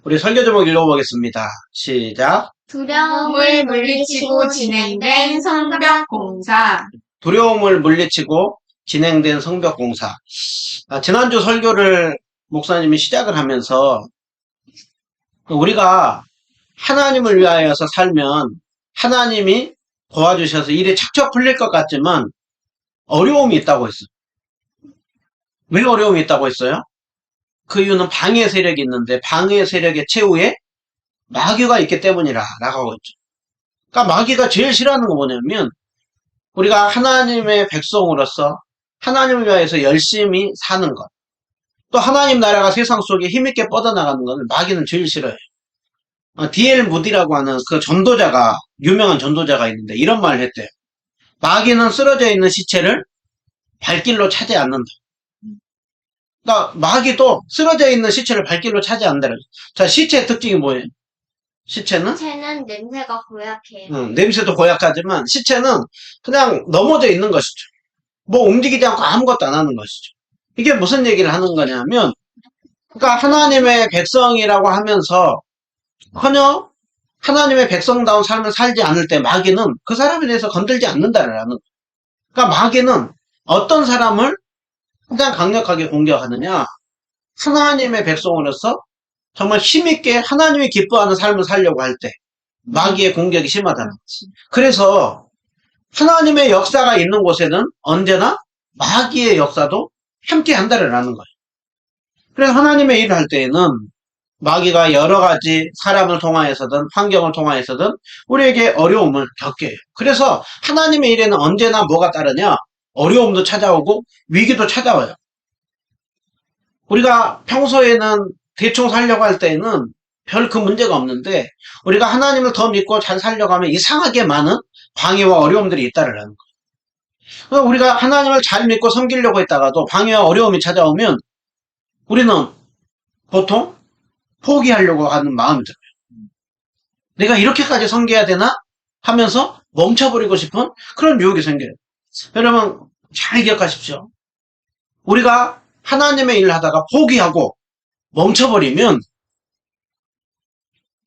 우리 설교 제목 읽어보겠습니다. 시작. 두려움을 물리치고 진행된 성벽 공사. 두려움을 물리치고 진행된 성벽 공사. 지난주 설교를 목사님이 시작을 하면서 우리가 하나님을 위하여서 살면 하나님이 도와주셔서 일이 척척 풀릴 것 같지만 어려움이 있다고 했어요. 왜 어려움이 있다고 했어요? 그 이유는 방해 세력이 있는데 방해 세력의 최후에 마귀가 있기 때문이라 라고 하고 있죠. 그러니까 마귀가 제일 싫어하는 거 뭐냐면 우리가 하나님의 백성으로서 하나님을 위하여서 열심히 사는 것, 또 하나님 나라가 세상 속에 힘있게 뻗어나가는 것을 마귀는 제일 싫어해요. D.L. 무디라고 하는 그 전도자가, 유명한 전도자가 있는데 이런 말을 했대요. 마귀는 쓰러져 있는 시체를 발길로 차지 않는다. 그러니까 마귀도 쓰러져 있는 시체를 발길로 차지 않는다. 자, 시체의 특징이 뭐예요? 시체는 냄새가 고약해요. 냄새도 고약하지만 시체는 그냥 넘어져 있는 것이죠. 뭐 움직이지 않고 아무것도 안 하는 것이죠. 이게 무슨 얘기를 하는 거냐면, 그러니까 하나님의 백성이라고 하면서 전혀 하나님의 백성다운 삶을 살지 않을 때 마귀는 그 사람에 대해서 건들지 않는다라는 거예요. 그러니까 마귀는 어떤 사람을 가장 강력하게 공격하느냐, 하나님의 백성으로서 정말 힘있게 하나님이 기뻐하는 삶을 살려고 할 때 마귀의 공격이 심하다는 거지. 그래서 하나님의 역사가 있는 곳에는 언제나 마귀의 역사도 함께 한다라는 거예요. 그래서 하나님의 일을 할 때에는 마귀가 여러 가지 사람을 통하여서든 환경을 통하여서든 우리에게 어려움을 겪게 해요. 그래서 하나님의 일에는 언제나 뭐가 따르냐? 어려움도 찾아오고 위기도 찾아와요. 우리가 평소에는 대충 살려고 할 때는 별 그 문제가 없는데 우리가 하나님을 더 믿고 잘 살려고 하면 이상하게 많은 방해와 어려움들이 있다라는 거예요. 우리가 하나님을 잘 믿고 섬기려고 했다가도 방해와 어려움이 찾아오면 우리는 보통 포기하려고 하는 마음이 들어요. 내가 이렇게까지 섬겨야 되나? 하면서 멈춰버리고 싶은 그런 유혹이 생겨요. 여러분 잘 기억하십시오. 우리가 하나님의 일을 하다가 포기하고 멈춰버리면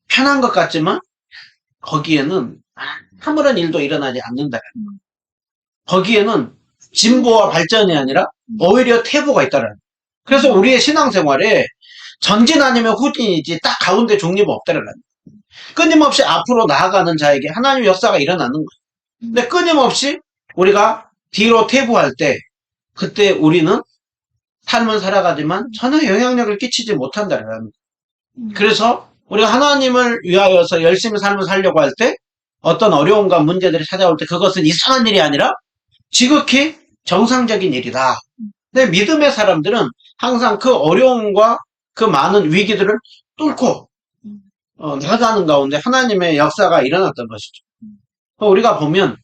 편한 것 같지만 거기에는 아무런 일도 일어나지 않는다. 거기에는 진보와 발전이 아니라 오히려 퇴보가 있다는 거예요. 그래서 우리의 신앙생활에 전진 아니면 후진이지 딱 가운데 중립은 없다는 거예요. 끊임없이 앞으로 나아가는 자에게 하나님의 역사가 일어나는 거예요. 근데 끊임없이 우리가 뒤로 퇴보할 때 그때 우리는 삶을 살아가지만 전혀 영향력을 끼치지 못한다는 거예요. 그래서 우리가 하나님을 위하여서 열심히 삶을 살려고 할 때 어떤 어려움과 문제들이 찾아올 때 그것은 이상한 일이 아니라 지극히 정상적인 일이다. 근데 믿음의 사람들은 항상 그 어려움과 그 많은 위기들을 뚫고 나가는 가운데 하나님의 역사가 일어났던 것이죠. 우리가 보면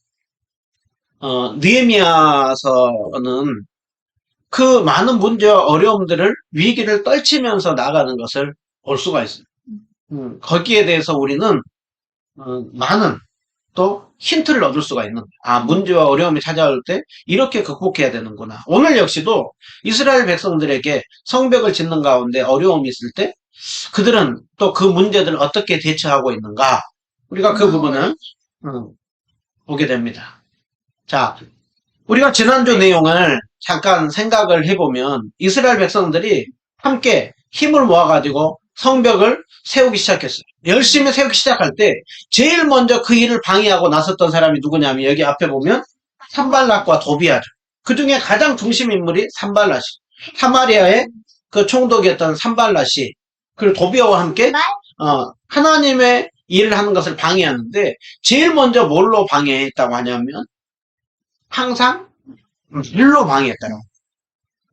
느헤미야서는 그 많은 문제와 어려움들을 위기를 떨치면서 나가는 것을 볼 수가 있어요. 거기에 대해서 우리는 많은 또 힌트를 얻을 수가 있는 거예요. 문제와 어려움이 찾아올 때 이렇게 극복해야 되는구나. 오늘 역시도 이스라엘 백성들에게 성벽을 짓는 가운데 어려움이 있을 때 그들은 또 그 문제들을 어떻게 대처하고 있는가. 우리가 그 부분을 보게 됩니다. 자, 우리가 지난주 내용을 잠깐 생각을 해보면 이스라엘 백성들이 함께 힘을 모아가지고 성벽을 세우기 시작했어요. 열심히 세우기 시작할 때 제일 먼저 그 일을 방해하고 나섰던 사람이 누구냐면 여기 앞에 보면 산발락과 도비아죠. 그 중에 가장 중심 인물이 산발락이, 사마리아의 그 총독이었던 산발락이 그리고 도비아와 함께 하나님의 일을 하는 것을 방해하는데 제일 먼저 뭘로 방해했다고 하냐면 항상 일로 방해했다고.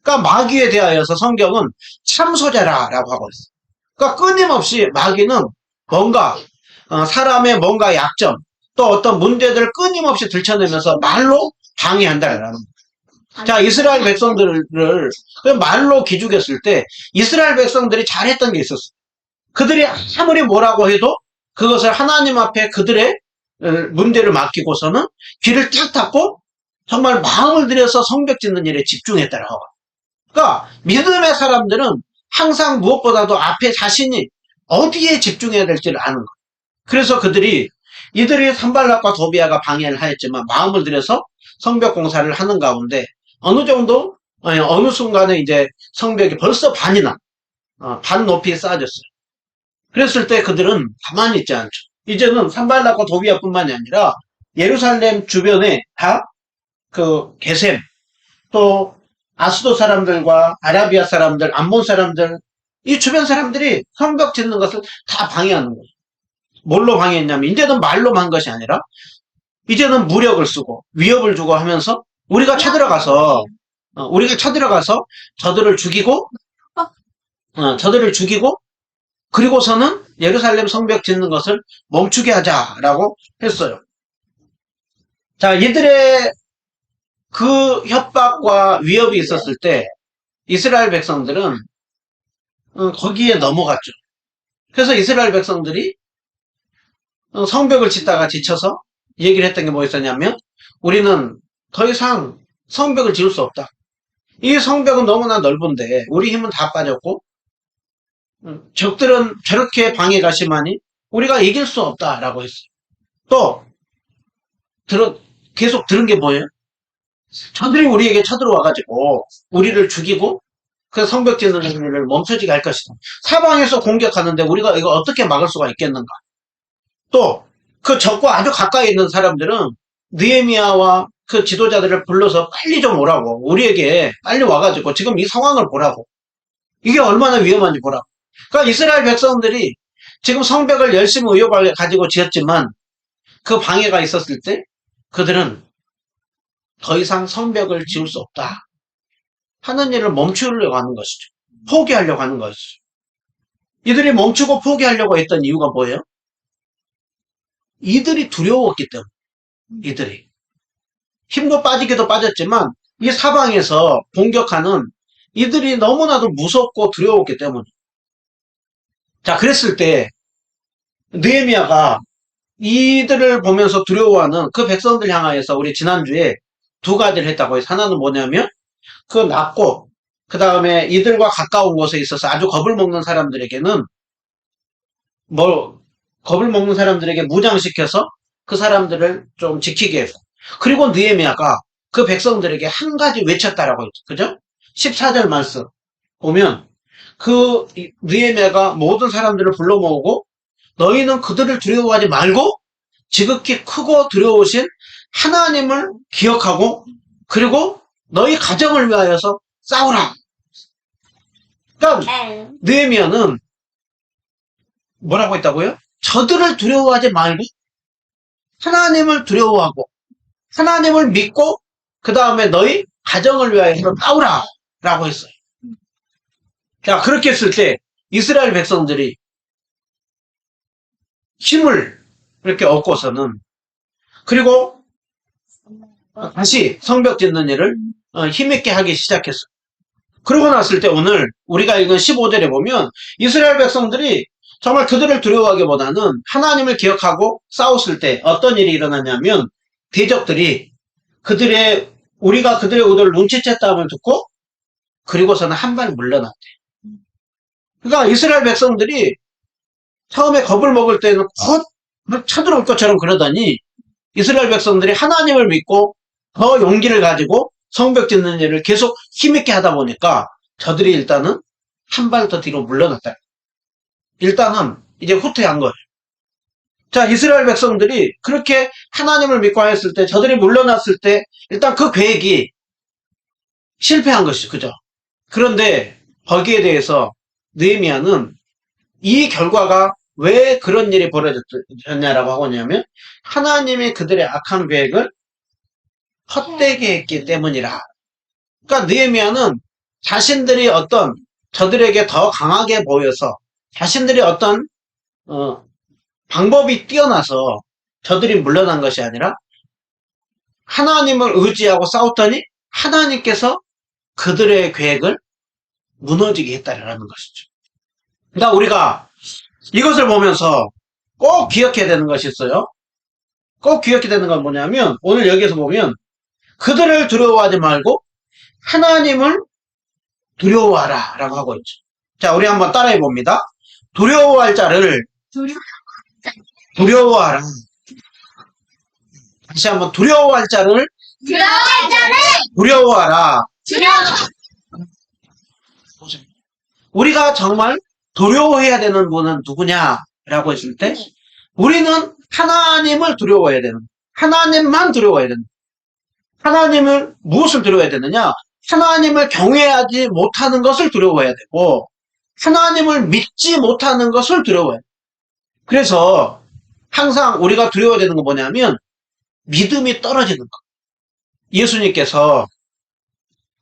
그러니까 마귀에 대하여서 성경은 참소자라라고 하고 있어요. 그러니까 끊임없이 마귀는 뭔가 사람의 뭔가 약점 또 어떤 문제들을 끊임없이 들춰내면서 말로 방해한다라는 거예요. 자, 이스라엘 백성들을 말로 기죽였을 때 이스라엘 백성들이 잘했던 게 있었어요. 그들이 아무리 뭐라고 해도 그것을 하나님 앞에 그들의 문제를 맡기고서는 귀를 딱 닫고 정말 마음을 들여서 성벽 짓는 일에 집중했다라고. 그러니까 믿음의 사람들은 항상 무엇보다도 앞에 자신이 어디에 집중해야 될지를 아는 거예요. 그래서 이들이 산발락과 도비아가 방해를 하였지만 마음을 들여서 성벽 공사를 하는 가운데 어느 순간에 이제 성벽이 벌써 반 높이에 쌓아졌어요. 그랬을 때 그들은 가만히 있지 않죠. 이제는 산발락과 도비아뿐만이 아니라 예루살렘 주변에 다 그 게셈, 또 아수도 사람들과 아라비아 사람들, 암몬 사람들, 이 주변 사람들이 성벽 짓는 것을 다 방해하는 거예요. 뭘로 방해했냐면 이제는 말로만 한 것이 아니라 이제는 무력을 쓰고 위협을 주고 하면서 우리가 쳐들어가서 저들을 죽이고 그리고서는 예루살렘 성벽 짓는 것을 멈추게 하자라고 했어요. 자, 이들의 그 협박과 위협이 있었을 때 이스라엘 백성들은 거기에 넘어갔죠. 그래서 이스라엘 백성들이 성벽을 짓다가 지쳐서 얘기를 했던 게 뭐였었냐면 우리는 더 이상 성벽을 지을 수 없다. 이 성벽은 너무나 넓은데 우리 힘은 다 빠졌고 적들은 저렇게 방해가 심하니 우리가 이길 수 없다라고 했어요. 또 계속 들은 게 뭐예요? 저들이 우리에게 쳐들어와가지고 우리를 죽이고 그 성벽 짓는 일을 멈춰지게 할 것이다. 사방에서 공격하는데 우리가 이거 어떻게 막을 수가 있겠는가? 또 그 적과 아주 가까이 있는 사람들은 느헤미야와 그 지도자들을 불러서 빨리 좀 오라고, 우리에게 빨리 와가지고 지금 이 상황을 보라고, 이게 얼마나 위험한지 보라고. 그러니까 이스라엘 백성들이 지금 성벽을 열심히 의욕을 가지고 지었지만 그 방해가 있었을 때 그들은 더 이상 성벽을 지을 수 없다 하는 일을 멈추려고 하는 것이죠. 포기하려고 하는 것이죠. 이들이 멈추고 포기하려고 했던 이유가 뭐예요? 이들이 두려웠기 때문에. 이들이 힘도 빠지기도 빠졌지만 이 사방에서 공격하는 이들이 너무나도 무섭고 두려웠기 때문에. 자, 그랬을 때 느헤미야가 이들을 보면서 두려워하는 그 백성들 향하여서 우리 지난주에 두 가지를 했다고 해서, 하나는 뭐냐면 그 낮고 그 다음에 이들과 가까운 곳에 있어서 아주 겁을 먹는 사람들에게는 겁을 먹는 사람들에게 무장시켜서 그 사람들을 좀 지키게 해서, 그리고 느헤미야가 그 백성들에게 한 가지 외쳤다라고 했죠. 그죠? 14절 말씀 보면 그 느헤미야가 모든 사람들을 불러 모으고 너희는 그들을 두려워하지 말고 지극히 크고 두려우신 하나님을 기억하고 그리고 너희 가정을 위하여서 싸우라. 그러니까 느헤미야는 뭐라고 했다고요? 저들을 두려워하지 말고 하나님을 두려워하고 하나님을 믿고 그 다음에 너희 가정을 위하여서 싸우라 라고 했어요. 자, 그렇게 했을 때 이스라엘 백성들이 힘을 이렇게 얻고서는, 그리고 다시 성벽 짓는 일을 힘있게 하기 시작했어요. 그러고 났을 때 오늘 우리가 읽은 15절에 보면 이스라엘 백성들이 정말 그들을 두려워하기보다는 하나님을 기억하고 싸웠을 때 어떤 일이 일어나냐면 대적들이 우리가 그들의 의도를 눈치챘다음을 듣고 그리고서는 한 발 물러났대. 그러니까 이스라엘 백성들이 처음에 겁을 먹을 때는 곧 쳐들어올 것처럼 그러더니 이스라엘 백성들이 하나님을 믿고 더 용기를 가지고 성벽 짓는 일을 계속 힘있게 하다 보니까 저들이 일단은 한 발 더 뒤로 물러났다. 일단은 이제 후퇴한 거예요. 자, 이스라엘 백성들이 그렇게 하나님을 믿고 했을 때, 저들이 물러났을 때 일단 그 계획이 실패한 것이죠. 그죠? 그런데 거기에 대해서 느헤미야는 이 결과가 왜 그런 일이 벌어졌냐라고 하냐면 하나님이 그들의 악한 계획을 헛되게 했기 때문이라. 그러니까 느헤미야는 자신들이 저들에게 더 강하게 보여서 자신들이 방법이 뛰어나서 저들이 물러난 것이 아니라 하나님을 의지하고 싸웠더니 하나님께서 그들의 계획을 무너지게 했다라는 것이죠. 그러니까 우리가 이것을 보면서 꼭 기억해야 되는 것이 있어요. 꼭 기억해야 되는 건 뭐냐면 오늘 여기에서 보면 그들을 두려워하지 말고 하나님을 두려워하라 라고 하고 있죠. 자, 우리 한번 따라해 봅니다. 두려워할 자를 두려워하라. 다시 한번 두려워할 자를 두려워하라. 우리가 정말 두려워해야 되는 분은 누구냐라고 했을 때 우리는 하나님을 두려워해야 되는, 하나님만 두려워해야 되는. 하나님을 무엇을 두려워해야 되느냐? 하나님을 경외하지 못하는 것을 두려워해야 되고 하나님을 믿지 못하는 것을 두려워해야 돼. 그래서 항상 우리가 두려워해야 되는 건 뭐냐면 믿음이 떨어지는 거. 예수님께서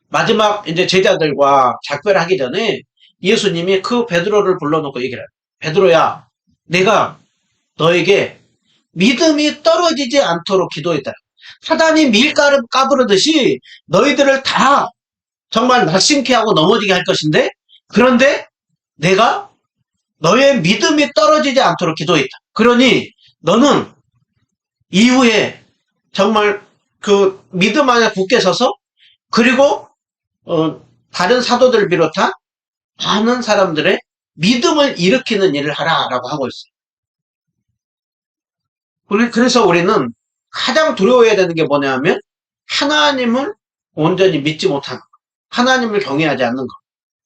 마지막 이제 제자들과 작별하기 전에 예수님이 그 베드로를 불러놓고 얘기를 해요. 베드로야, 내가 너에게 믿음이 떨어지지 않도록 기도했다. 사단이 밀가루 까부르듯이 너희들을 다 정말 낙심케 하고 넘어지게 할 것인데, 그런데 내가 너의 믿음이 떨어지지 않도록 기도했다. 그러니 너는 이후에 정말 그 믿음 안에 굳게 서서 그리고 다른 사도들을 비롯한 많은 사람들의 믿음을 일으키는 일을 하라라고 하고 있어요. 그래서 우리는 가장 두려워해야 되는 게 뭐냐면 하나님을 온전히 믿지 못하는 것, 하나님을 경외하지 않는 것,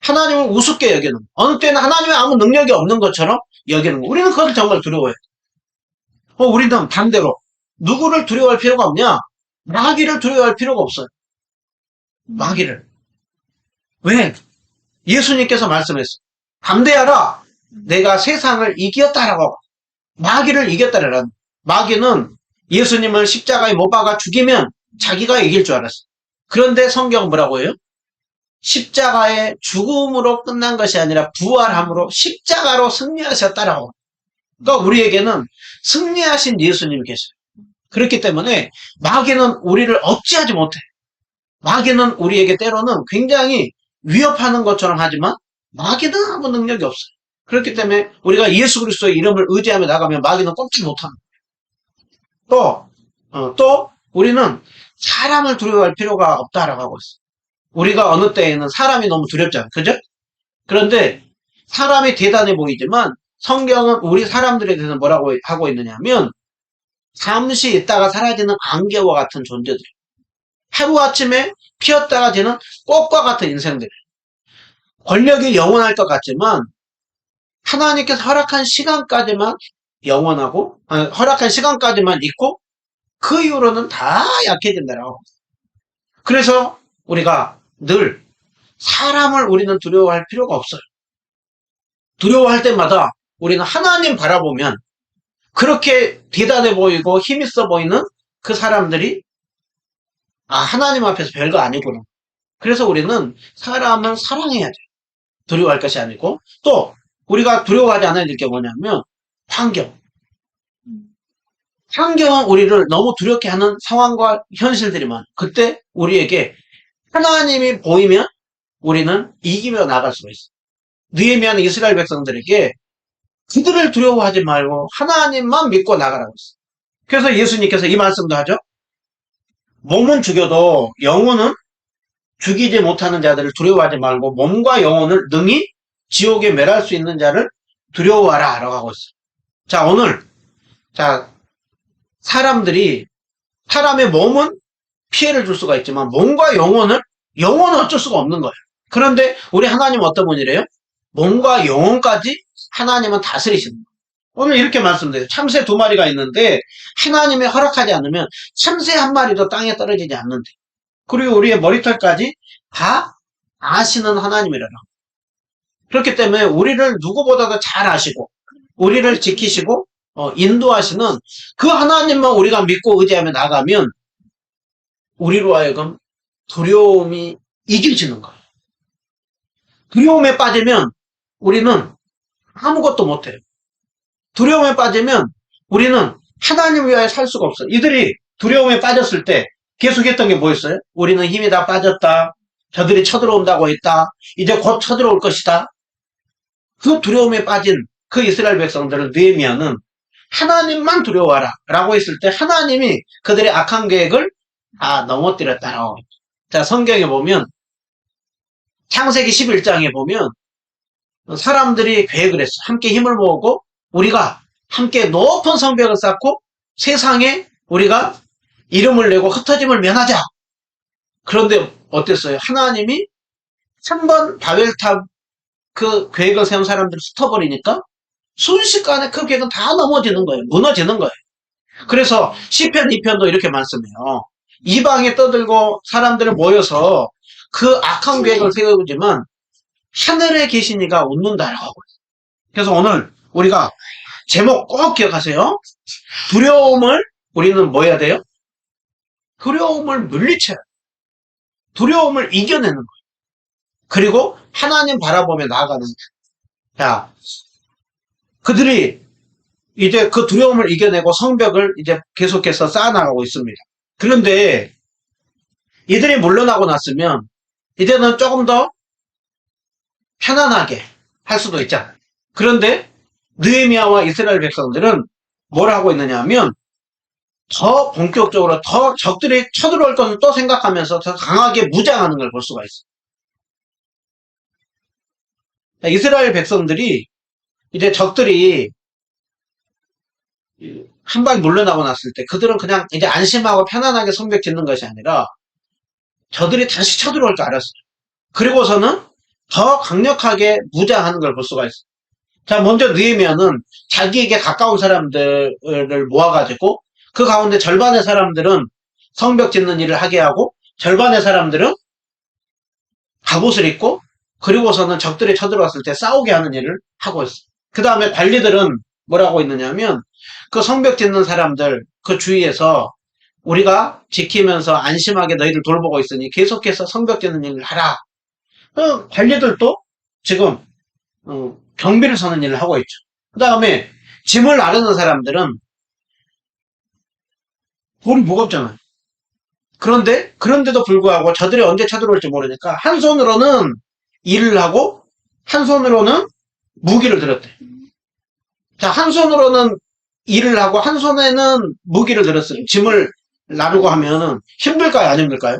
하나님을 우습게 여기는 것, 어느 때는 하나님의 아무 능력이 없는 것처럼 여기는 것. 우리는 그것을 정말 두려워해요. 우리는 반대로 누구를 두려워할 필요가 없냐? 마귀를 두려워할 필요가 없어요. 마귀를. 왜? 예수님께서 말씀했어요. 담대하라. 내가 세상을 이겼다라고. 마귀를 이겼다라는. 마귀는 예수님을 십자가에 못 박아 죽이면 자기가 이길 줄 알았어요. 그런데 성경은 뭐라고 해요? 십자가의 죽음으로 끝난 것이 아니라 부활함으로 십자가로 승리하셨다라고. 그러니까 우리에게는 승리하신 예수님이 계셔요. 그렇기 때문에 마귀는 우리를 억제하지 못해. 마귀는 우리에게 때로는 굉장히 위협하는 것처럼 하지만 마귀는 아무 능력이 없어요. 그렇기 때문에 우리가 예수 그리스도의 이름을 의지하며 나가면 마귀는 꼼짝 못합니다. 또 우리는 사람을 두려워할 필요가 없다라고 하고 있어요. 우리가 어느 때에는 사람이 너무 두렵잖아요. 그죠? 그런데 사람이 대단해 보이지만 성경은 우리 사람들에 대해서 뭐라고 하고 있느냐면 잠시 있다가 사라지는 안개와 같은 존재들. 하루아침에 피었다가 지는 꽃과 같은 인생들. 권력이 영원할 것 같지만 하나님께서 허락한 시간까지만 영원하고 허락한 시간까지만 있고 그 이후로는 다 약해진다라고. 그래서 우리가 늘 사람을 우리는 두려워할 필요가 없어요. 두려워할 때마다 우리는 하나님 바라보면 그렇게 대단해 보이고 힘있어 보이는 그 사람들이 하나님 앞에서 별거 아니구나. 그래서 우리는 사람을 사랑해야 돼요. 두려워할 것이 아니고 또 우리가 두려워하지 않아야 될 게 뭐냐면 환경은 우리를 너무 두렵게 하는 상황과 현실들이 많아요. 그때 우리에게 하나님이 보이면 우리는 이기며 나갈 수가 있어요. 느헤미야는 이스라엘 백성들에게 그들을 두려워하지 말고 하나님만 믿고 나가라고 했어요. 그래서 예수님께서 이 말씀도 하죠. 몸은 죽여도 영혼은 죽이지 못하는 자들을 두려워하지 말고 몸과 영혼을 능히 지옥에 멸할 수 있는 자를 두려워하라 라고 하고 있어요. 자, 오늘 사람의 몸은 피해를 줄 수가 있지만 몸과 영혼은 어쩔 수가 없는 거예요. 그런데 우리 하나님은 어떤 분이래요? 몸과 영혼까지 하나님은 다스리시는 거예요. 오늘 이렇게 말씀드려요. 참새 2마리가 있는데 하나님이 허락하지 않으면 참새 1마리도 땅에 떨어지지 않는데, 그리고 우리의 머리털까지 다 아시는 하나님이라고. 그렇기 때문에 우리를 누구보다도 잘 아시고 우리를 지키시고 인도하시는 그 하나님만 우리가 믿고 의지하며 나가면 우리로 하여금 두려움이 이겨지는 거예요. 두려움에 빠지면 우리는 아무것도 못해요. 두려움에 빠지면 우리는 하나님 위하여 살 수가 없어요. 이들이 두려움에 빠졌을 때 계속했던 게 뭐였어요? 우리는 힘이 다 빠졌다. 저들이 쳐들어온다고 했다. 이제 곧 쳐들어올 것이다. 그 두려움에 빠진 그 이스라엘 백성들을 느헤미야는 하나님만 두려워하라 라고 했을 때 하나님이 그들의 악한 계획을 다 넘어뜨렸다라고. 자, 성경에 보면 창세기 11장에 보면 사람들이 계획을 했어. 함께 힘을 모으고 우리가 함께 높은 성벽을 쌓고 세상에 우리가 이름을 내고 흩어짐을 면하자. 그런데 어땠어요? 하나님이 한 번 바벨탑 그 계획을 세운 사람들을 흩어버리니까 순식간에 그 계획은 다 넘어지는 거예요. 무너지는 거예요. 그래서 시편 2편도 이렇게 말씀해요. 이방에 떠들고 사람들을 모여서 그 악한 계획을 세우지만 하늘에 계신 이가 웃는다라고 하고 있어요. 그래서 오늘 우리가 제목 꼭 기억하세요. 두려움을 우리는 뭐 해야 돼요? 두려움을 물리쳐야 돼요. 두려움을 이겨내는 거예요. 그리고 하나님 바라보며 나아가는 거예요. 자, 그들이 이제 그 두려움을 이겨내고 성벽을 이제 계속해서 쌓아나가고 있습니다. 그런데 이들이 물러나고 났으면 이제는 조금 더 편안하게 할 수도 있잖아요. 그런데 느헤미야와 이스라엘 백성들은 뭘 하고 있느냐 하면 더 본격적으로 더 적들이 쳐들어올 것을 또 생각하면서 더 강하게 무장하는 걸 볼 수가 있어요. 이스라엘 백성들이 이제 적들이 한 방 물러나고 났을 때 그들은 그냥 이제 안심하고 편안하게 성벽 짓는 것이 아니라 저들이 다시 쳐들어올 줄 알았어요. 그리고서는 더 강력하게 무장하는 걸 볼 수가 있어요. 자, 먼저 느헤미야는 자기에게 가까운 사람들을 모아가지고 그 가운데 절반의 사람들은 성벽 짓는 일을 하게 하고 절반의 사람들은 갑옷을 입고 그리고서는 적들이 쳐들어왔을 때 싸우게 하는 일을 하고 있어요. 그 다음에 관리들은 뭐라고 있느냐면 그 성벽 짓는 사람들 그 주위에서 우리가 지키면서 안심하게 너희들 돌보고 있으니 계속해서 성벽 짓는 일을 하라. 관리들도 지금 경비를 서는 일을 하고 있죠. 그 다음에 짐을 나르는 사람들은 돌이 무겁잖아요. 그런데도 불구하고 저들이 언제 쳐들어올지 모르니까 한 손으로는 일을 하고 한 손으로는 무기를 들었대. 자, 한 손으로는 일을 하고 한 손에는 무기를 들었어요. 짐을 나르고 하면은 힘들까요? 안 힘들까요?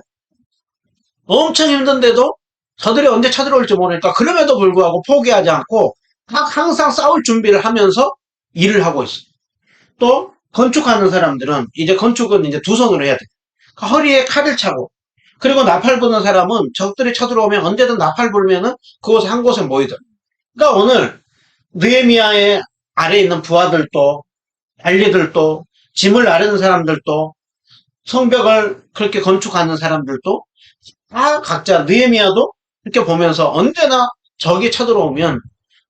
엄청 힘든데도 저들이 언제 쳐들어올지 모르니까 그럼에도 불구하고 포기하지 않고 항상 싸울 준비를 하면서 일을 하고 있어요. 또 건축하는 사람들은 이제 건축은 이제 두 손으로 해야 돼. 허리에 칼을 차고 그리고 나팔 부는 사람은 적들이 쳐들어오면 언제든 나팔 불면은 그곳 한 곳에 모이더라. 그러니까 오늘 느헤미야의 아래에 있는 부하들도 관리들도 짐을 나르는 사람들도 성벽을 그렇게 건축하는 사람들도 다 각자 느헤미야도 이렇게 보면서 언제나 적이 쳐들어오면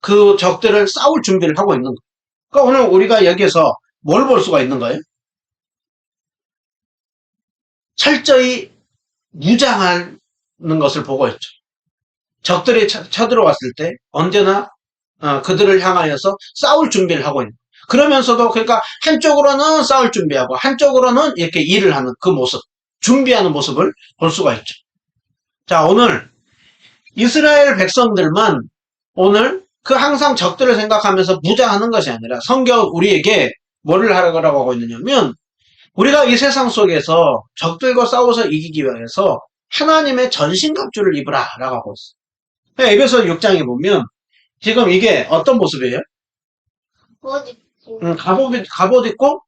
그 적들을 싸울 준비를 하고 있는 거예요. 그러니까 오늘 우리가 여기에서 뭘 볼 수가 있는 거예요? 철저히 무장하는 것을 보고 있죠. 적들이 쳐들어왔을 때 언제나 그들을 향하여서 싸울 준비를 하고 있는 거예요. 그러면서도 그러니까 한쪽으로는 싸울 준비하고 한쪽으로는 이렇게 일을 하는 그 모습, 준비하는 모습을 볼 수가 있죠. 자, 오늘 이스라엘 백성들만 오늘 그 항상 적들을 생각하면서 무장하는 것이 아니라 성경 우리에게 뭐를 하라고 하고 있느냐면 우리가 이 세상 속에서 적들과 싸워서 이기기 위해서 하나님의 전신갑주를 입으라 라고 하고 있어요. 에베소 6장에 보면 지금 이게 어떤 모습이에요? 갑옷 입고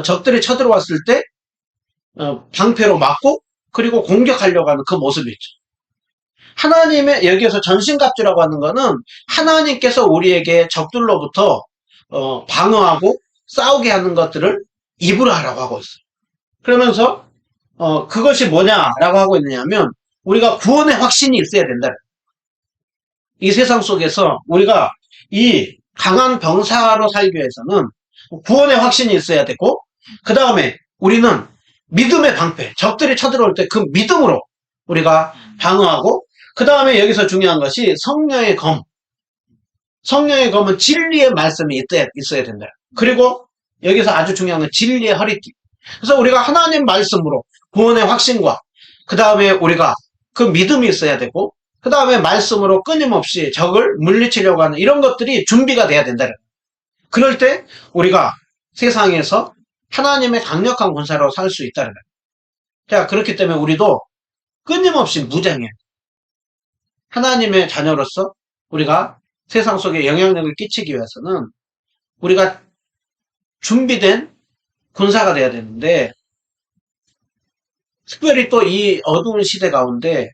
적들이 쳐들어왔을 때 방패로 막고 그리고 공격하려고 하는 그 모습이 있죠. 하나님의 여기에서 전신갑주라고 하는 거는 하나님께서 우리에게 적들로부터 방어하고 싸우게 하는 것들을 입으라 하라고 하고 있어요. 그러면서 그것이 뭐냐라고 하고 있느냐면 우리가 구원의 확신이 있어야 된다. 이 세상 속에서 우리가 이 강한 병사로 살기 위해서는 구원의 확신이 있어야 되고 그 다음에 우리는 믿음의 방패, 적들이 쳐들어올 때 그 믿음으로 우리가 방어하고 그 다음에 여기서 중요한 것이 성령의 검. 성령의 검은 진리의 말씀이 있어야 된다. 그리고 여기서 아주 중요한 건 진리의 허리띠. 그래서 우리가 하나님 말씀으로 구원의 확신과 그 다음에 우리가 그 믿음이 있어야 되고 그 다음에 말씀으로 끊임없이 적을 물리치려고 하는 이런 것들이 준비가 돼야 된다. 그럴 때 우리가 세상에서 하나님의 강력한 군사로 살 수 있다는 거예요. 자, 그렇기 때문에 우리도 끊임없이 무장해야 돼요. 하나님의 자녀로서 우리가 세상 속에 영향력을 끼치기 위해서는 우리가 준비된 군사가 돼야 되는데, 특별히 또 이 어두운 시대 가운데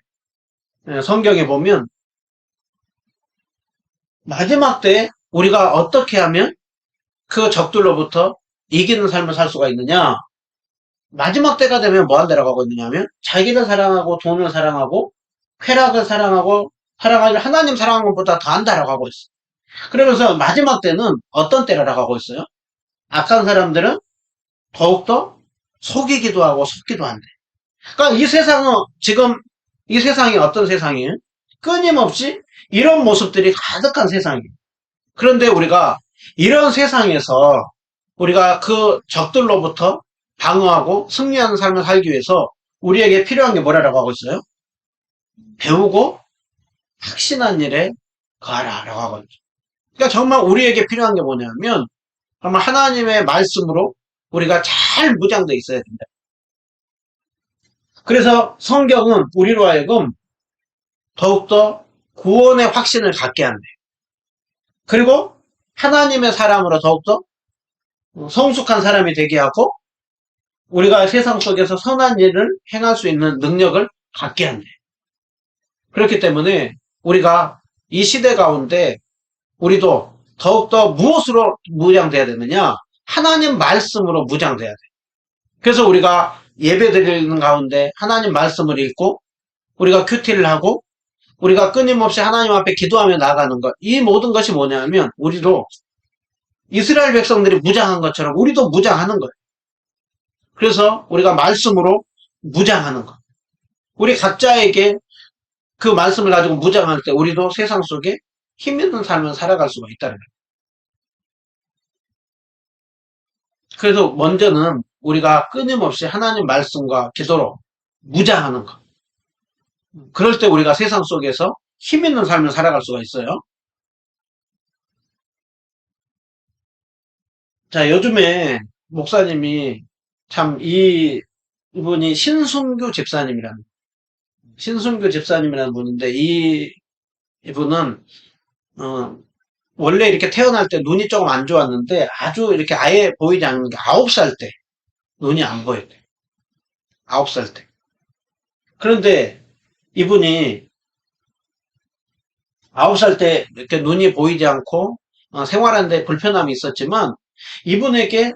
성경에 보면 마지막 때 우리가 어떻게 하면 그 적들로부터 이기는 삶을 살 수가 있느냐? 마지막 때가 되면 뭐 한다라고 하고 있느냐 하면 자기를 사랑하고 돈을 사랑하고 쾌락을 사랑하고 사랑하기를 하나님 사랑하는 것보다 더 한다라고 하고 있어요. 그러면서 마지막 때는 어떤 때라고 하고 있어요? 악한 사람들은 더욱더 속이기도 하고 속기도 한대. 그러니까 이 세상은 지금 이 세상이 어떤 세상이에요? 끊임없이 이런 모습들이 가득한 세상이에요. 그런데 우리가 이런 세상에서 우리가 그 적들로부터 방어하고 승리하는 삶을 살기 위해서 우리에게 필요한 게 뭐라고 하고 있어요? 배우고 확신한 일에 거하라 라고 하고 있죠. 그러니까 정말 우리에게 필요한 게 뭐냐면 정말 하나님의 말씀으로 우리가 잘 무장되어 있어야 된다. 그래서 성경은 우리로 하여금 더욱더 구원의 확신을 갖게 한대요. 그리고 하나님의 사람으로 더욱더 성숙한 사람이 되게 하고 우리가 세상 속에서 선한 일을 행할 수 있는 능력을 갖게 한대요. 그렇기 때문에 우리가 이 시대 가운데 우리도 더욱더 무엇으로 무장돼야 되느냐? 하나님 말씀으로 무장돼야 돼. 그래서 우리가 예배 드리는 가운데 하나님 말씀을 읽고 우리가 큐티를 하고 우리가 끊임없이 하나님 앞에 기도하며 나가는 것. 이 모든 것이 뭐냐면 우리도 이스라엘 백성들이 무장한 것처럼 우리도 무장하는 거예요. 그래서 우리가 말씀으로 무장하는 것. 우리 각자에게 그 말씀을 가지고 무장할 때 우리도 세상 속에 힘 있는 삶을 살아갈 수가 있다는 거예요. 그래서 먼저는 우리가 끊임없이 하나님 말씀과 기도로 무장하는 것. 그럴 때 우리가 세상 속에서 힘 있는 삶을 살아갈 수가 있어요. 자, 요즘에 목사님이 참 이분이 신순규 집사님이라는 분인데 이분은 원래 이렇게 태어날 때 눈이 조금 안 좋았는데 아주 이렇게 아예 보이지 않는 게 9살 때 눈이 안 보였대. 9살 때. 그런데 이분이 9살 때 이렇게 눈이 보이지 않고 생활하는데 불편함이 있었지만 이분에게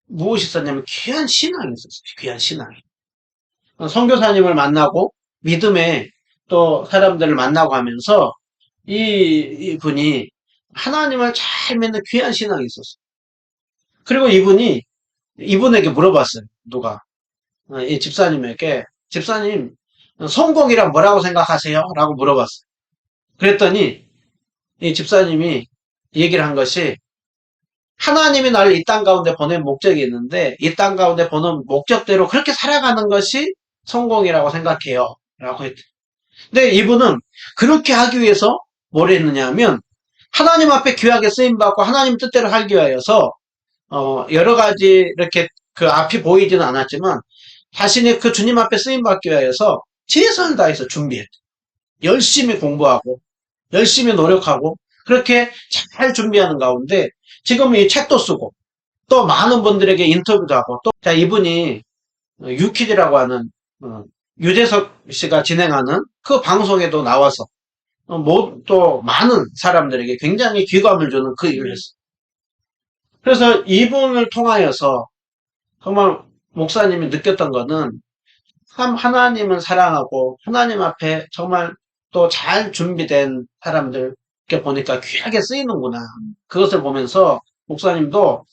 무엇이 있었냐면 귀한 신앙이 있었어요. 귀한 신앙이. 선교사님을 만나고 믿음의 또 사람들을 만나고 하면서 이분이 하나님을 잘 믿는 귀한 신앙이 있었어요. 그리고 이분에게 물어봤어요. 누가? 이 집사님에게 집사님 성공이란 뭐라고 생각하세요? 라고 물어봤어요. 그랬더니 이 집사님이 얘기를 한 것이 하나님이 나를 이 땅 가운데 보낸 목적이 있는데 이 땅 가운데 보낸 목적대로 그렇게 살아가는 것이 성공이라고 생각해요. 라고 했대. 근데 이분은 그렇게 하기 위해서 뭘 했느냐 하면 하나님 앞에 귀하게 쓰임받고 하나님 뜻대로 살기 위하여서 여러 가지 이렇게 그 앞이 보이지는 않았지만 자신이 그 주님 앞에 쓰임받기 위하여서 최선을 다해서 준비했대. 열심히 공부하고 열심히 노력하고 그렇게 잘 준비하는 가운데 지금 이 책도 쓰고 또 많은 분들에게 인터뷰도 하고 또 자 이분이 유퀴즈라고 하는 유재석 씨가 진행하는 그 방송에도 나와서 또 많은 사람들에게 굉장히 귀감을 주는 그 일을 했어요. 그래서 이분을 통하여서 정말 목사님이 느꼈던 거는 참 하나님을 사랑하고 하나님 앞에 정말 또 잘 준비된 사람들 이렇게 보니까 귀하게 쓰이는구나. 그것을 보면서 목사님도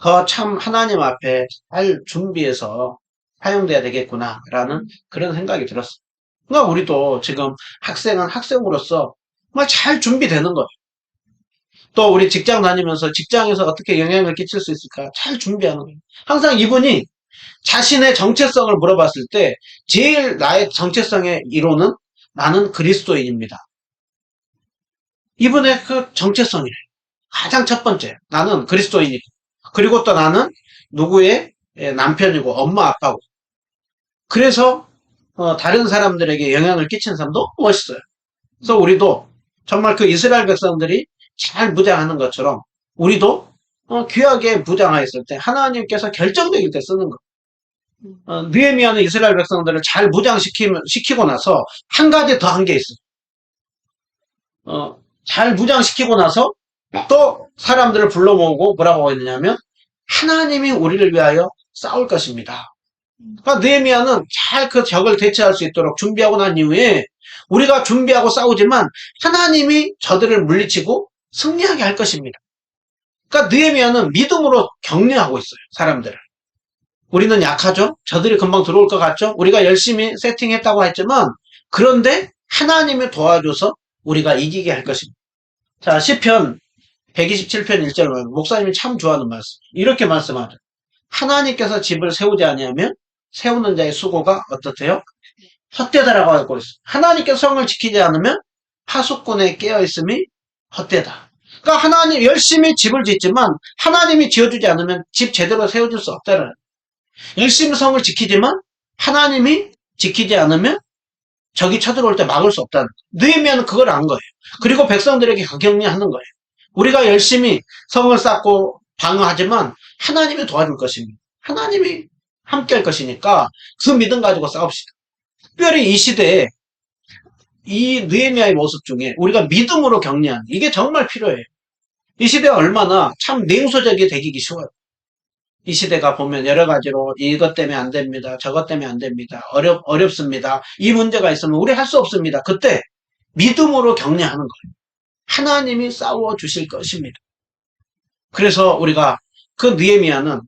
더 참 하나님 앞에 잘 준비해서 사용돼야 되겠구나라는 그런 생각이 들었어요. 그러니까 우리도 지금 학생은 학생으로서 정말 잘 준비되는 거예요. 또 우리 직장 다니면서 직장에서 어떻게 영향을 끼칠 수 있을까 잘 준비하는 거예요. 항상 이분이 자신의 정체성을 물어봤을 때 제일 나의 정체성의 이론은 나는 그리스도인입니다. 이분의 그 정체성이래. 가장 첫 번째 나는 그리스도인이고 그리고 또 나는 누구의 남편이고 엄마 아빠고 그래서 다른 사람들에게 영향을 끼치는 사람 너무 멋있어요. 그래서 우리도 정말 그 이스라엘 백성들이 잘 무장하는 것처럼 우리도 귀하게 무장하였을 때 하나님께서 결정적일 때 쓰는 거. 느헤미야는 이스라엘 백성들을 잘 무장시키고 나서 한 가지 더 한 게 있어요. 잘 무장시키고 나서 또 사람들을 불러 모으고 뭐라고 했느냐면 하나님이 우리를 위하여 싸울 것입니다. 그러니까 느헤미야는 잘 그 적을 대처할 수 있도록 준비하고 난 이후에 우리가 준비하고 싸우지만 하나님이 저들을 물리치고 승리하게 할 것입니다. 그러니까 느헤미야는 믿음으로 격려하고 있어요. 사람들을. 우리는 약하죠? 저들이 금방 들어올 것 같죠? 우리가 열심히 세팅했다고 했지만 그런데 하나님이 도와줘서 우리가 이기게 할 것입니다. 자, 시편 127편 1절 목사님이 참 좋아하는 말씀. 이렇게 말씀하죠. 하나님께서 집을 세우지 아니하면 세우는 자의 수고가 어떻대요? 헛되다라고 하고 있어요. 하나님께서 성을 지키지 않으면 파수꾼에 깨어있음이 헛되다. 그러니까 하나님 열심히 집을 짓지만 하나님이 지어주지 않으면 집 제대로 세워줄 수 없다는 거예요. 열심히 성을 지키지만 하나님이 지키지 않으면 적이 쳐들어올 때 막을 수 없다는 거예요. 느헤미야는 그걸 안 거예요. 그리고 백성들에게 격려하는 거예요. 우리가 열심히 성을 쌓고 방어하지만 하나님이 도와줄 것입니다. 하나님이 함께 할 것이니까 그 믿음 가지고 싸웁시다. 특별히 이 시대에 이 느헤미야의 모습 중에 우리가 믿음으로 격려하는 이게 정말 필요해요. 이 시대가 얼마나 참 냉소적이 되기 쉬워요. 이 시대가 보면 여러 가지로 이것 때문에 안 됩니다. 저것 때문에 안 됩니다. 어렵습니다. 이 문제가 있으면 우리 할 수 없습니다. 그때 믿음으로 격려하는 거예요. 하나님이 싸워 주실 것입니다. 그래서 우리가 그 느헤미야는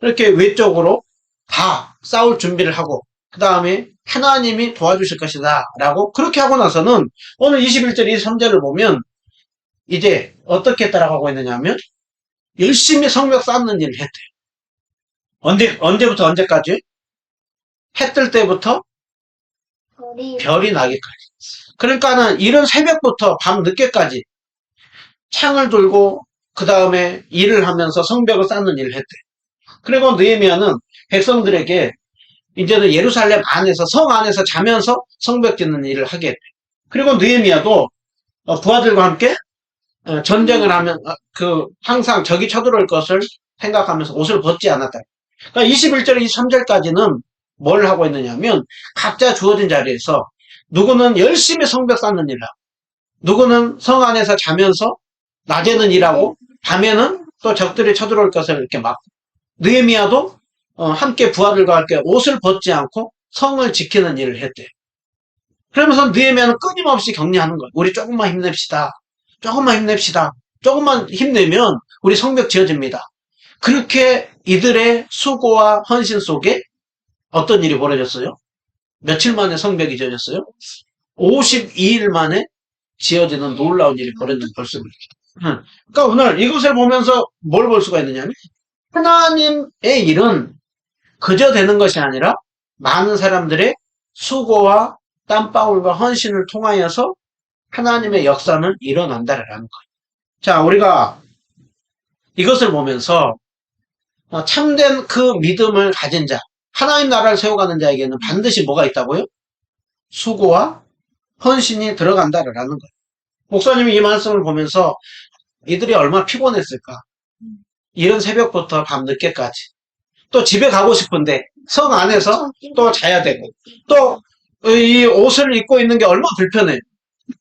이렇게 외적으로 다 싸울 준비를 하고 그 다음에 하나님이 도와주실 것이다 라고 그렇게 하고 나서는 오늘 21절 23절을 보면 이제 어떻게 했다라고 하고 있느냐면 열심히 성벽 쌓는 일을 했대요. 언제부터 언제까지? 해 뜰 때부터 별이 나기까지. 그러니까는 이른 새벽부터 밤 늦게까지 창을 들고 그 다음에 일을 하면서 성벽을 쌓는 일을 했대요. 그리고 느헤미야는 백성들에게 이제는 예루살렘 안에서 성 안에서 자면서 성벽 짓는 일을 하게 했대요. 그리고 느헤미야도 부하들과 함께 전쟁을 하면 항상 적이 쳐들어올 것을 생각하면서 옷을 벗지 않았다. 그러니까 21절, 23절까지는 뭘 하고 있느냐면 각자 주어진 자리에서 누구는 열심히 성벽 쌓는 일을 하고 누구는 성 안에서 자면서 낮에는 일하고 밤에는 또 적들이 쳐들어올 것을 이렇게 막고 느헤미야도 함께 부하들과 함께 옷을 벗지 않고 성을 지키는 일을 했대요. 그러면서 느헤미야는 끊임없이 격려하는 거예요. 우리 조금만 힘냅시다. 조금만 힘냅시다. 조금만 힘내면 우리 성벽 지어집니다. 그렇게 이들의 수고와 헌신 속에 어떤 일이 벌어졌어요? 며칠 만에 성벽이 지어졌어요? 52일 만에 지어지는 놀라운 일이 벌어진 벌써. 그러니까 오늘 이것을 보면서 뭘 볼 수가 있느냐면 하나님의 일은 그저 되는 것이 아니라 많은 사람들의 수고와 땀방울과 헌신을 통하여서 하나님의 역사는 일어난다라는 거예요. 자, 우리가 이것을 보면서 참된 그 믿음을 가진 자, 하나님 나라를 세워가는 자에게는 반드시 뭐가 있다고요? 수고와 헌신이 들어간다라는 거예요. 목사님이 이 말씀을 보면서 이들이 얼마나 피곤했을까? 이른 새벽부터 밤늦게까지 또 집에 가고 싶은데 성 안에서 또 자야 되고 또 이 옷을 입고 있는 게 얼마나 불편해요.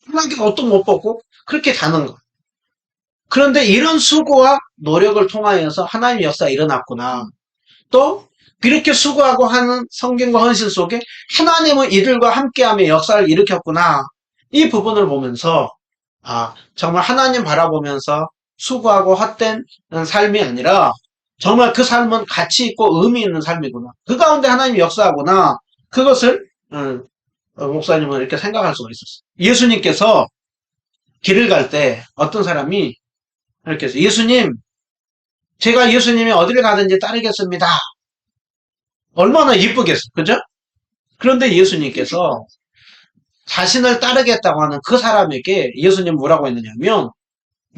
편하게 옷도 못 벗고 그렇게 자는 거. 그런데 이런 수고와 노력을 통하여서 하나님의 역사가 일어났구나. 또 이렇게 수고하고 하는 성경과 헌신 속에 하나님은 이들과 함께하며 역사를 일으켰구나. 이 부분을 보면서 정말 하나님 바라보면서 수고하고 헛된 삶이 아니라 정말 그 삶은 가치 있고 의미 있는 삶이구나. 그 가운데 하나님이 역사하구나. 그것을 목사님은 이렇게 생각할 수가 있었어요. 예수님께서 길을 갈 때 어떤 사람이 이렇게 해서 예수님, 제가 예수님이 어디를 가든지 따르겠습니다. 얼마나 이쁘겠어요. 그죠? 그런데 예수님께서 자신을 따르겠다고 하는 그 사람에게 예수님 뭐라고 했느냐면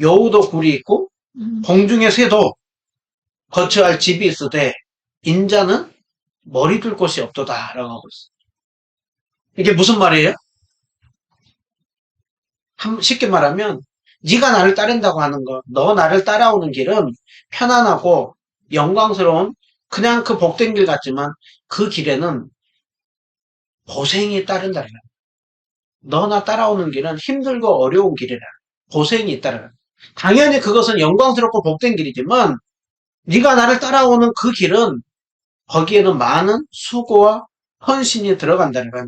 여우도 굴이 있고 공중의 새도 거처할 집이 있으되 인자는 머리 둘 곳이 없도다 라고 하고 있어요. 이게 무슨 말이에요? 쉽게 말하면 네가 나를 따른다고 하는 거, 너 나를 따라오는 길은 편안하고 영광스러운 그냥 그 복된 길 같지만 그 길에는 고생이 따른다. 너 나 따라오는 길은 힘들고 어려운 길이라. 고생이 있다라. 당연히 그것은 영광스럽고 복된 길이지만 네가 나를 따라오는 그 길은 거기에는 많은 수고와 헌신이 들어간다는 거야.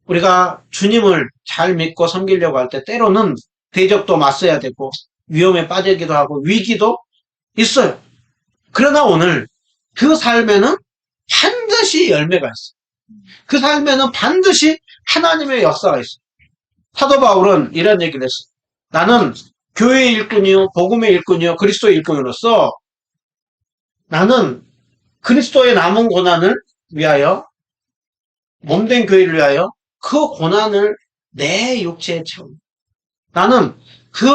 우리가 주님을 잘 믿고 섬기려고 할 때 때로는 대적도 맞서야 되고 위험에 빠지기도 하고 위기도 있어요. 그러나 오늘 그 삶에는 반드시 열매가 있어요. 그 삶에는 반드시 하나님의 역사가 있어요. 사도 바울은 이런 얘기를 했어요. 나는 교회의 일꾼이요, 복음의 일꾼이요, 그리스도의 일꾼으로서 나는 그리스도의 남은 고난을 위하여, 몸된 교회를 위하여 그 고난을 내 육체에 채웁니다. 나는 그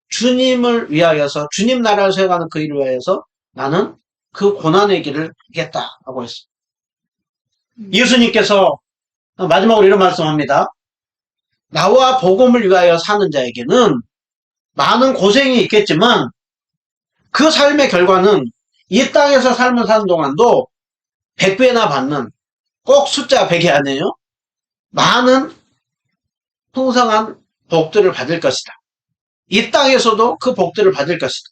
주님을 위하여서, 주님 나라를 세워가는 그 일을 위하여서 나는 그 고난의 길을 가겠다라고 했어요. 예수님께서 마지막으로 이런 말씀합니다. 나와 복음을 위하여 사는 자에게는 많은 고생이 있겠지만 그 삶의 결과는 이 땅에서 삶을 사는 동안도 100배나 받는, 꼭 숫자 100이 아니에요. 많은 풍성한 복들을 받을 것이다. 이 땅에서도 그 복들을 받을 것이다.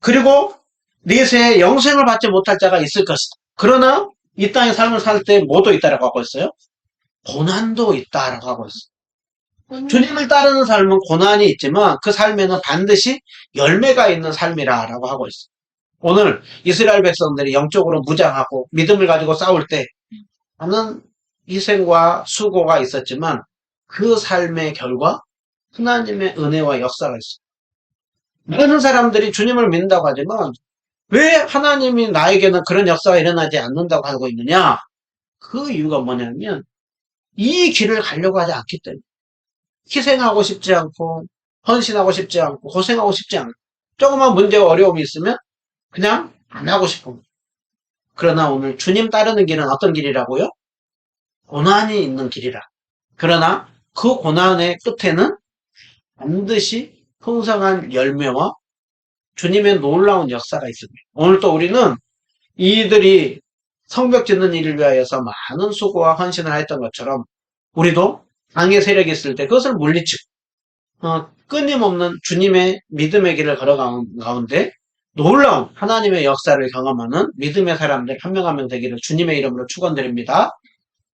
그리고 내세에 영생을 받지 못할 자가 있을 것이다. 그러나 이 땅의 삶을 살 때 뭐도 있다라고 하고 있어요? 고난도 있다라고 하고 있어요. 주님을 따르는 삶은 고난이 있지만 그 삶에는 반드시 열매가 있는 삶이라고 하고 있어요. 오늘 이스라엘 백성들이 영적으로 무장하고 믿음을 가지고 싸울 때 많은 희생과 수고가 있었지만 그 삶의 결과 하나님의 은혜와 역사가 있어요. 많은 사람들이 주님을 믿는다고 하지만 왜 하나님이 나에게는 그런 역사가 일어나지 않는다고 하고 있느냐? 그 이유가 뭐냐면 이 길을 가려고 하지 않기 때문에 희생하고 싶지 않고 헌신하고 싶지 않고 고생하고 싶지 않고 조그만 문제와 어려움이 있으면 그냥 안 하고 싶은 거예요. 그러나 오늘 주님 따르는 길은 어떤 길이라고요? 고난이 있는 길이라. 그러나 그 고난의 끝에는 반드시 풍성한 열매와 주님의 놀라운 역사가 있습니다. 오늘 또 우리는 이들이 성벽 짓는 일을 위하여서 많은 수고와 헌신을 했던 것처럼 우리도 강의 세력이 있을 때 그것을 물리치고 끊임없는 주님의 믿음의 길을 걸어가는 가운데 놀라운 하나님의 역사를 경험하는 믿음의 사람들 한 명 한 명 되기를 주님의 이름으로 축원드립니다.